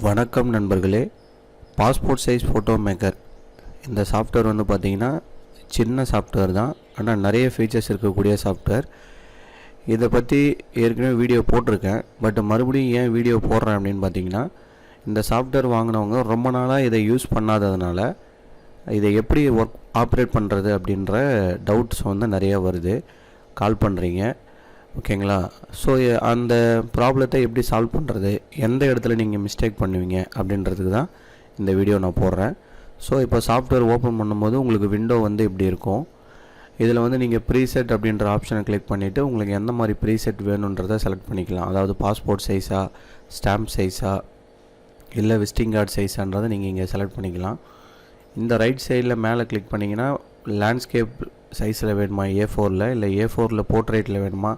வணக்கம் நண்பர்களே. Passport size photo maker இந்த சாஃப்ட்வேர் வந்து பார்த்திங்கன்னா சின்ன சாஃப்ட்வேர் தான், ஆனால் நிறைய ஃபீச்சர்ஸ் இருக்கக்கூடிய சாஃப்ட்வேர். இதை பற்றி ஏற்கனவே வீடியோ போட்டிருக்கேன். பட் மறுபடியும் ஏன் வீடியோ போடுறேன் அப்படின்னு பார்த்திங்கன்னா, இந்த சாஃப்ட்வேர் வாங்கினவங்க ரொம்ப நாளாக இதை யூஸ் பண்ணாததுனால இதை எப்படி ஆப்ரேட் பண்ணுறது அப்படின்ற டவுட்ஸ் வந்து நிறையா வருது. கால் பண்ணுறீங்க, ஓகேங்களா? ஸோ அந்த ப்ராப்ளத்தை எப்படி சால்வ் பண்ணுறது, எந்த இடத்துல நீங்கள் மிஸ்டேக் பண்ணுவீங்க அப்படின்றதுக்கு தான் இந்த வீடியோ நான் போடுறேன். ஸோ இப்போ சாஃப்ட்வேர் ஓப்பன் பண்ணும்போது உங்களுக்கு விண்டோ வந்து இப்படி இருக்கும். இதில் வந்து நீங்கள் ப்ரீசெட் அப்படின்ற ஆப்ஷனை கிளிக் பண்ணிவிட்டு உங்களுக்கு எந்த மாதிரி ப்ரீசெட் வேணுன்றதை செலக்ட் பண்ணிக்கலாம். அதாவது பாஸ்போர்ட் சைஸா, ஸ்டாம்ப் சைஸா, இல்லை விசிட்டிங் கார்டு சைஸான்றதை நீங்கள் இங்கே செலக்ட் பண்ணிக்கலாம். இந்த ரைட் சைடில் மேலே கிளிக் பண்ணிங்கன்னா லேண்ட்ஸ்கேப் சைஸில் வேணுமா, A4ல், இல்லை A4ல் போர்ட்ரேட்டில் வேணுமா,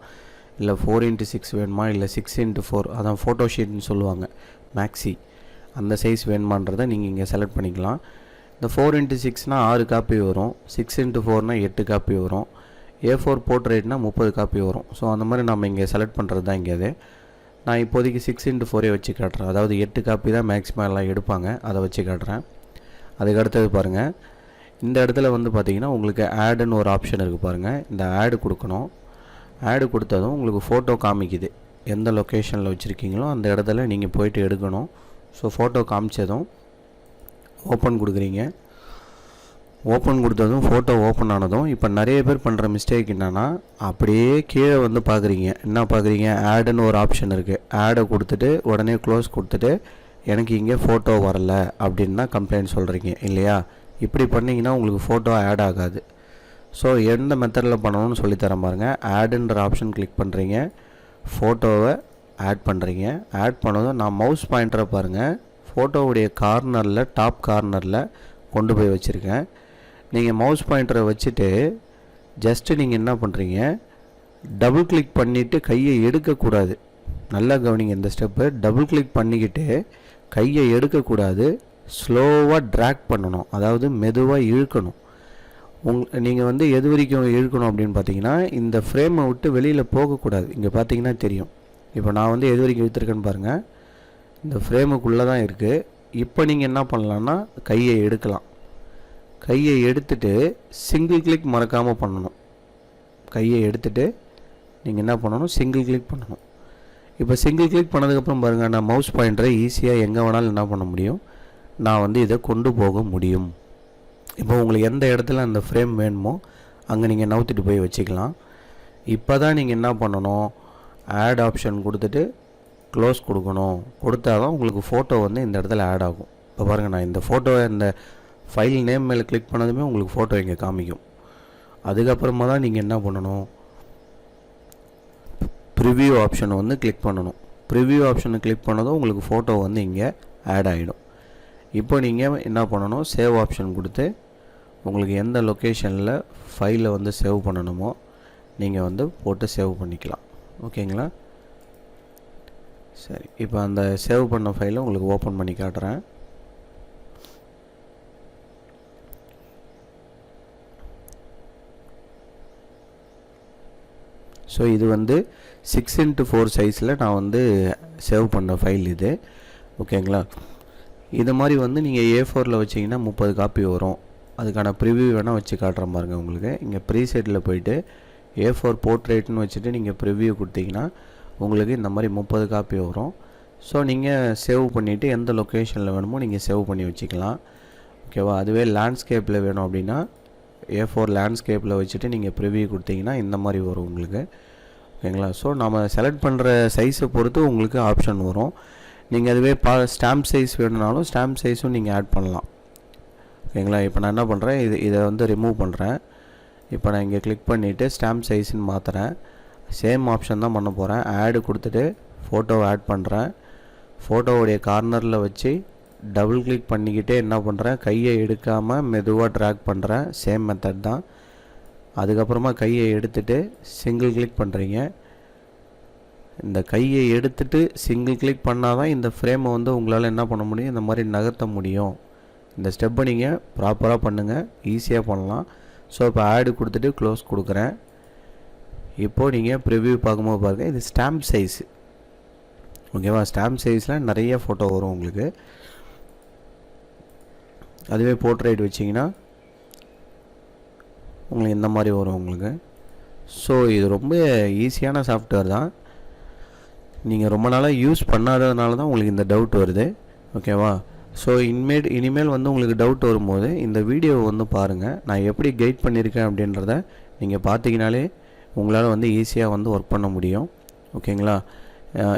இல்லை 4x6 வேணுமா, இல்லை 6x4, அதான் ஃபோட்டோ ஷீட்னு சொல்லுவாங்க, மேக்ஸி, அந்த சைஸ் வேணுமான்றதை நீங்கள் இங்கே செலக்ட் பண்ணிக்கலாம். இந்த 4x6னால் 6 காப்பி வரும், 6x4னால் 8 காப்பி வரும், A4 போர்ட்ரேட்னா 30 காப்பி வரும். ஸோ அந்த மாதிரி நம்ம இங்கே செலக்ட் பண்ணுறது தான் இங்கே. அது நான் இப்போதைக்கு 6x4 வச்சு காட்டுறேன். அதாவது 8 காப்பி தான் மேக்ஸிமம் எல்லாம் எடுப்பாங்க, அதை வச்சு காட்டுறேன். அதுக்கு அடுத்தது பாருங்கள், இந்த இடத்துல வந்து பார்த்திங்கன்னா உங்களுக்கு ஆடுன்னு ஒரு ஆப்ஷன் இருக்குது பாருங்கள். இந்த ஆடு கொடுக்கணும். ஆடு கொடுத்ததும் உங்களுக்கு ஃபோட்டோ காமிக்குது, எந்த லொக்கேஷனில் வச்சுருக்கீங்களோ அந்த இடத்துல நீங்கள் போய்ட்டு எடுக்கணும். ஸோ ஃபோட்டோ காமிச்சதும் ஓப்பன் கொடுக்குறீங்க. ஓப்பன் கொடுத்ததும் ஃபோட்டோ ஓப்பன் ஆனதும் இப்போ நிறைய பேர் பண்ணுற மிஸ்டேக் என்னென்னா, அப்படியே கீழே வந்து பார்க்குறீங்க. என்ன பார்க்குறீங்க, ஆடுன்னு ஒரு ஆப்ஷன் இருக்குது. ஆடை கொடுத்துட்டு உடனே க்ளோஸ் கொடுத்துட்டு எனக்கு இங்கே ஃபோட்டோ வரலை அப்படின்னா கம்ப்ளைண்ட் சொல்கிறீங்க இல்லையா? இப்படி பண்ணிங்கன்னா உங்களுக்கு ஃபோட்டோ ஆட் ஆகாது. ஸோ எந்த மெத்தடில் பண்ணணும்னு சொல்லித்தரேன் பாருங்கள். ஆடுன்ற ஆப்ஷன் கிளிக் பண்ணுறீங்க, ஃபோட்டோவை ஆட் பண்ணுறீங்க. ஆட் பண்ணதும் நான் மவுஸ் பாயிண்டரை பாருங்கள், ஃபோட்டோவுடைய கார்னரில், டாப் கார்னரில் கொண்டு போய் வச்சுருக்கேன். நீங்கள் மவுஸ் பாயிண்டரை வச்சுட்டு ஜஸ்ட்டு நீங்கள் என்ன பண்ணுறீங்க, டபுள் கிளிக் பண்ணிவிட்டு கையை எடுக்கக்கூடாது. நல்லா கவனிங்க இந்த ஸ்டெப்பு. டபுள் கிளிக் பண்ணிக்கிட்டு கையை எடுக்கக்கூடாது, ஸ்லோவாக ட்ராக் பண்ணணும், அதாவது மெதுவாக இழுக்கணும். நீங்கள் வந்து எது வரைக்கும் இழுக்கணும் அப்படின்னு பார்த்தீங்கன்னா, இந்த ஃப்ரேமை விட்டு வெளியில் போகக்கூடாது. இங்கே பார்த்தீங்கன்னா தெரியும். இப்போ நான் வந்து எது வரைக்கும் இழுத்துருக்கேன்னு பாருங்கள், இந்த ஃப்ரேமுக்குள்ளே தான் இருக்குது. இப்போ நீங்கள் என்ன பண்ணலான்னா கையை எடுக்கலாம். கையை எடுத்துகிட்டு சிங்கிள் கிளிக் மறக்காமல் பண்ணணும். கையை எடுத்துகிட்டு நீங்கள் என்ன பண்ணணும், சிங்கிள் கிளிக் பண்ணணும். இப்போ சிங்கிள் கிளிக் பண்ணதுக்கப்புறம் பாருங்கள், நான் மவுஸ் பாயிண்டரை ஈஸியாக எங்கே வேணாலும் என்ன பண்ண முடியும், நான் வந்து இதை கொண்டு போக முடியும். இப்போ உங்களுக்கு எந்த இடத்துல அந்த ஃப்ரேம் வேணுமோ அங்கே நீங்கள் நவுத்திட்டு போய் வச்சுக்கலாம். இப்போ தான் நீங்கள் என்ன பண்ணணும், ஆட் ஆப்ஷன் கொடுத்துட்டு க்ளோஸ் கொடுக்கணும். கொடுத்தா தான் உங்களுக்கு ஃபோட்டோ வந்து இந்த இடத்துல ஆட் ஆகும். இப்போ பாருங்கள், நான் இந்த ஃபோட்டோவை இந்த ஃபைல் நேம் மேலே கிளிக் பண்ணதுமே உங்களுக்கு ஃபோட்டோ இங்கே காமிக்கும். அதுக்கப்புறமா தான் நீங்கள் என்ன பண்ணணும், ப்ரிவ்யூ ஆப்ஷனை வந்து கிளிக் பண்ணணும். ப்ரிவ்யூ ஆப்ஷனை கிளிக் பண்ணதும் உங்களுக்கு ஃபோட்டோ வந்து இங்கே ஆட் ஆகிடும். இப்போ நீங்கள் என்ன பண்ணணும், சேவ் ஆப்ஷன் கொடுத்து உங்களுக்கு எந்த லொக்கேஷனில் ஃபைலை வந்து சேவ் பண்ணணுமோ நீங்கள் வந்து போட்டு சேவ் பண்ணிக்கலாம். ஓகேங்களா? சரி, இப்போ அந்த சேவ் பண்ண ஃபைலை உங்களுக்கு ஓப்பன் பண்ணி காட்டுறேன். ஸோ இது வந்து 6x4 சைஸில் நான் வந்து சேவ் பண்ண ஃபைல் இது. ஓகேங்களா? இது மாதிரி வந்து நீங்கள் A4ல் வச்சிங்கன்னா 30 காப்பி வரும். அதுக்கான ப்ரிவ்யூ வேணால் வச்சு காட்டுறேன் பாருங்கள். உங்களுக்கு இங்கே ப்ரீசெட்டில் போய்ட்டு A4 போர்ட்ரேட்னு வச்சுட்டு நீங்கள் ப்ரிவ்யூ கொடுத்தீங்கன்னா உங்களுக்கு இந்த மாதிரி 30 காப்பி வரும். ஸோ நீங்கள் சேவ் பண்ணிவிட்டு எந்த லொக்கேஷனில் வேணுமோ நீங்கள் சேவ் பண்ணி வச்சுக்கலாம். ஓகேவா? அதுவே லேண்ட்ஸ்கேப்பில் வேணும் அப்படின்னா A4 லேண்ட்ஸ்கேப்பில் வச்சுட்டு நீங்கள் ப்ரிவ்யூ கொடுத்தீங்கன்னா இந்த மாதிரி வரும் உங்களுக்கு. ஓகேங்களா? ஸோ நம்ம செலக்ட் பண்ணுற சைஸை பொறுத்து உங்களுக்கு ஆப்ஷன் வரும். நீங்கள் அதுவே ஸ்டாம்ப் சைஸ் வேணும்னாலும் ஸ்டாம்ப் சைஸும் நீங்கள் ஆட் பண்ணலாம். ஓகேங்களா? இப்போ நான் என்ன பண்ணுறேன், இதை வந்து ரிமூவ் பண்ணுறேன். இப்போ நான் இங்கே கிளிக் பண்ணிவிட்டு ஸ்டாம்ப் சைஸ்ன்னு மாற்றுறேன். சேம் ஆப்ஷன் தான் பண்ண போகிறேன். ஆடு கொடுத்துட்டு ஃபோட்டோவை ஆட் பண்ணுறேன். ஃபோட்டோவுடைய கார்னரில் வச்சு டபுள் கிளிக் பண்ணிக்கிட்டே என்ன பண்ணுறேன், கையை எடுக்காமல் மெதுவாக ட்ராக் பண்ணுறேன். சேம் மெத்தட் தான். அதுக்கப்புறமா கையை எடுத்துகிட்டு சிங்கிள் கிளிக் பண்ணுறீங்க. இந்த கையை எடுத்துகிட்டு சிங்கிள் கிளிக் பண்ணால் தான் இந்த ஃப்ரேமை வந்து உங்களால் என்ன பண்ண முடியும், இந்த மாதிரி நகர்த்த முடியும். இந்த ஸ்டெப்பை நீங்கள் ப்ராப்பராக பண்ணுங்கள், ஈஸியாக பண்ணலாம். ஸோ இப்போ ஆடு கொடுத்துட்டு க்ளோஸ் கொடுக்குறேன். இப்போது நீங்கள் ப்ரிவ்யூ பார்க்கும்போது பாருங்கள், இது ஸ்டாம்ப் சைஸு. ஓகேவா. ஸ்டாம்ப் சைஸில் நிறைய ஃபோட்டோ வரும் உங்களுக்கு. அதுவே போர்ட்ரேட் வச்சிங்கன்னா உங்களுக்கு இந்த மாதிரி வரும் உங்களுக்கு. ஸோ இது ரொம்ப ஈஸியான சாஃப்ட்வேர் தான். நீங்கள் ரொம்ப நாளாக யூஸ் பண்ணாததுனால தான் உங்களுக்கு இந்த டவுட் வருது. ஓகேவா. ஸோ இனிமேல் வந்து உங்களுக்கு டவுட் வரும்போது இந்த வீடியோவை வந்து பாருங்கள். நான் எப்படி கைட் பண்ணியிருக்கேன் அப்படின்றத நீங்கள் பார்த்தீங்கனாலே உங்களால் வந்து ஈஸியாக வந்து ஒர்க் பண்ண முடியும். ஓகேங்களா.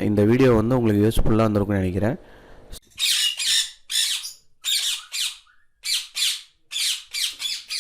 இந்த வீடியோ வந்து உங்களுக்கு யூஸ்ஃபுல்லாக இருந்திருக்கும்னு நினைக்கிறேன்.